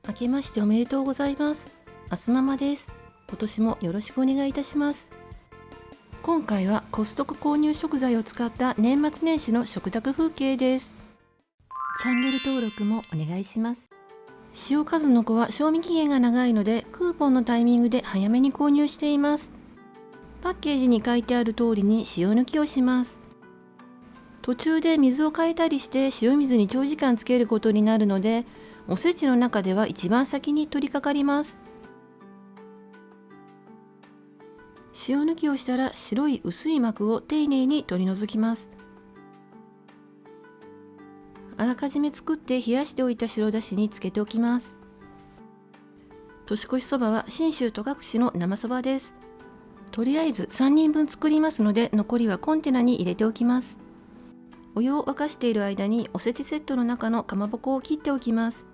明けましておめでとうございます。あすママです。今年もよろしくお願いいたします。今回はコストコ購入食材を使った年末年始の食卓風景です。チャンネル登録もお願いします。塩数の子は賞味期限が長いのでクーポンのタイミングで早めに購入しています。パッケージに書いてある通りに塩抜きをします。途中で水を変えたりして塩水に長時間つけることになるので、おせちの中では一番先に取り掛かります。塩抜きをしたら白い薄い膜を丁寧に取り除きます。あらかじめ作って冷やしておいた白だしにつけておきます。年越しそばは信州戸隠の生そばです。とりあえず3人分作りますので、残りはコンテナに入れておきます。お湯を沸かしている間におせちセットの中のかまぼこを切っておきます。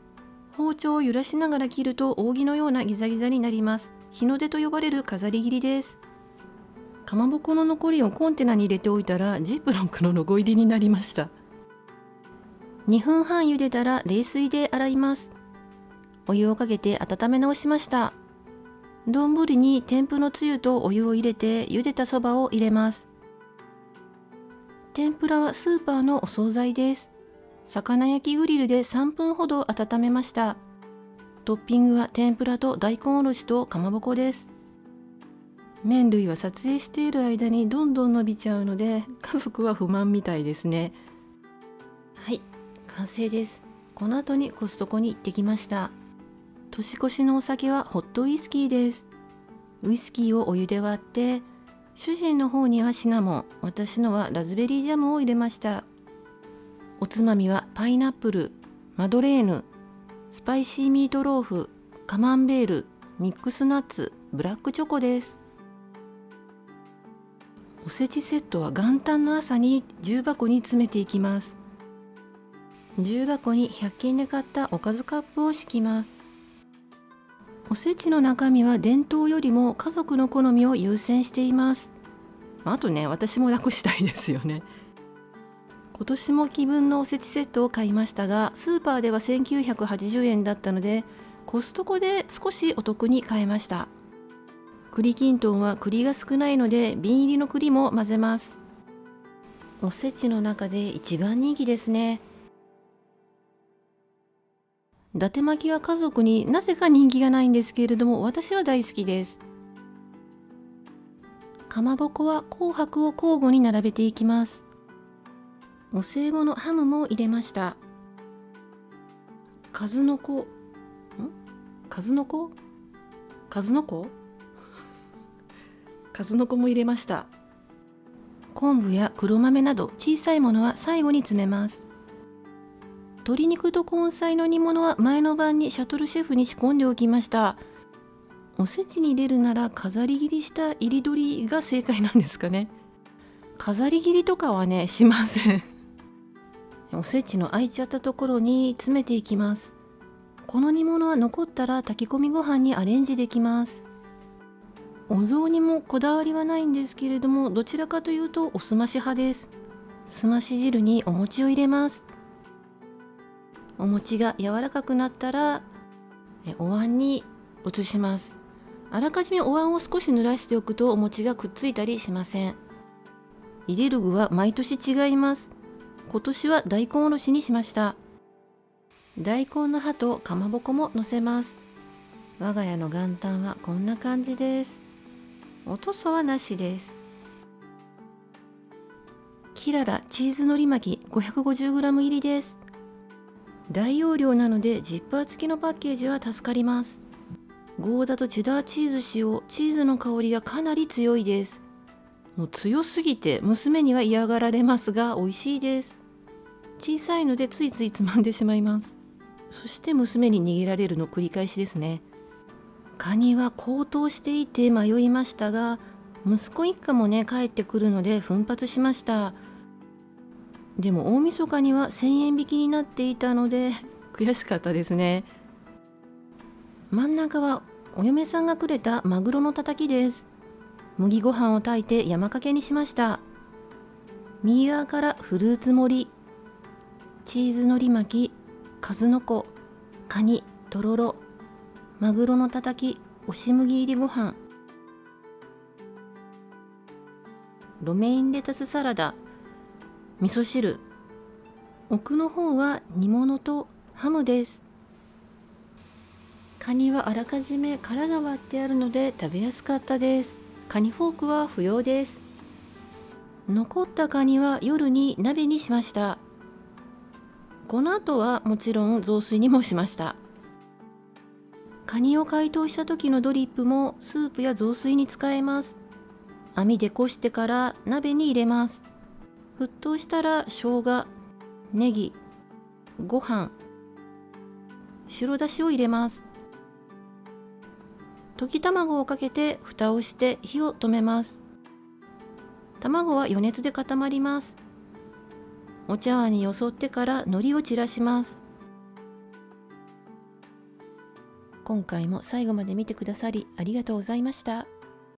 包丁を揺らしながら切ると扇のようなギザギザになります。日の出と呼ばれる飾り切りです。かまぼこの残りをコンテナに入れておいたらジップロックのロゴ入りになりました。2分半茹でたら冷水で洗います。お湯をかけて温め直しました。丼に天ぷのつゆとお湯を入れて茹でたそばを入れます。天ぷらはスーパーのお惣菜です。魚焼きグリルで3分ほど温めました。トッピングは天ぷらと大根おろしとかまぼこです。麺類は撮影している間にどんどん伸びちゃうので、家族は不満みたいですね。はい、完成です。この後にコストコに行ってきました。年越しのお酒はホットウイスキーです。ウイスキーをお湯で割って、主人の方にはシナモン、私のはラズベリージャムを入れました。おつまみはパイナップル、マドレーヌ、スパイシーミートローフ、カマンベール、ミックスナッツ、ブラックチョコです。おせちセットは元旦の朝に重箱に詰めていきます。重箱に100均で買ったおかずカップを敷きます。おせちの中身は伝統よりも家族の好みを優先しています。あとね、私も楽したいですよね。今年も気分のおせちセットを買いましたが、スーパーでは1980円だったので、コストコで少しお得に買えました。栗きんとんは栗が少ないので瓶入りの栗も混ぜます。おせちの中で一番人気ですね。伊達巻きは家族になぜか人気がないんですけれども、私は大好きです。かまぼこは紅白を交互に並べていきます。お歳暮のハムも入れました。数の子数の子も入れました。昆布や黒豆など小さいものは最後に詰めます。鶏肉と根菜の煮物は前の晩にシャトルシェフに仕込んでおきました。おせちに入れるなら飾り切りした入り鶏が正解なんですかね。飾り切りとかはね、しません。おせちの空いちゃったところに詰めていきます。この煮物は残ったら炊き込みご飯にアレンジできます。お雑煮もこだわりはないんですけれども、どちらかというとおすまし派です。すまし汁にお餅を入れます。お餅が柔らかくなったらお椀に移します。あらかじめお椀を少し濡らしておくとお餅がくっついたりしません。入れる具は毎年違います。今年は大根おろしにしました。大根の葉とかまぼこものせます。我が家の元旦はこんな感じです。おとそはなしです。キララチーズのり巻き 550g 入りです。大容量なのでジッパー付きのパッケージは助かります。ゴーダとチェダーチーズ使用、チーズの香りがかなり強いです。もう強すぎて娘には嫌がられますが美味しいです。小さいのでついついつまんでしまいます。そして娘に逃げられるの繰り返しですね。カニは高騰していて迷いましたが、息子一家もね帰ってくるので奮発しました。でも大晦日には1000円引きになっていたので悔しかったですね。真ん中はお嫁さんがくれたマグロのたたきです。麦ご飯を炊いて山かけにしました。右側からフルーツ盛り、チーズのり巻き、数の子、カニ、とろろ、マグロのたたき、押し麦入りご飯、ロメインレタスサラダ、味噌汁。奥の方は煮物とハムです。カニはあらかじめ殻が割ってあるので食べやすかったです。カニフォークは不要です。残ったカニは夜に鍋にしました。この後はもちろん雑炊にもしました。カニを解凍した時のドリップもスープや雑炊に使えます。網でこしてから鍋に入れます。沸騰したら生姜、ネギ、ご飯、白だしを入れます。溶き卵をかけて蓋をして火を止めます。卵は余熱で固まります。お茶碗によそってから海苔を散らします。今回も最後まで見てくださりありがとうございました。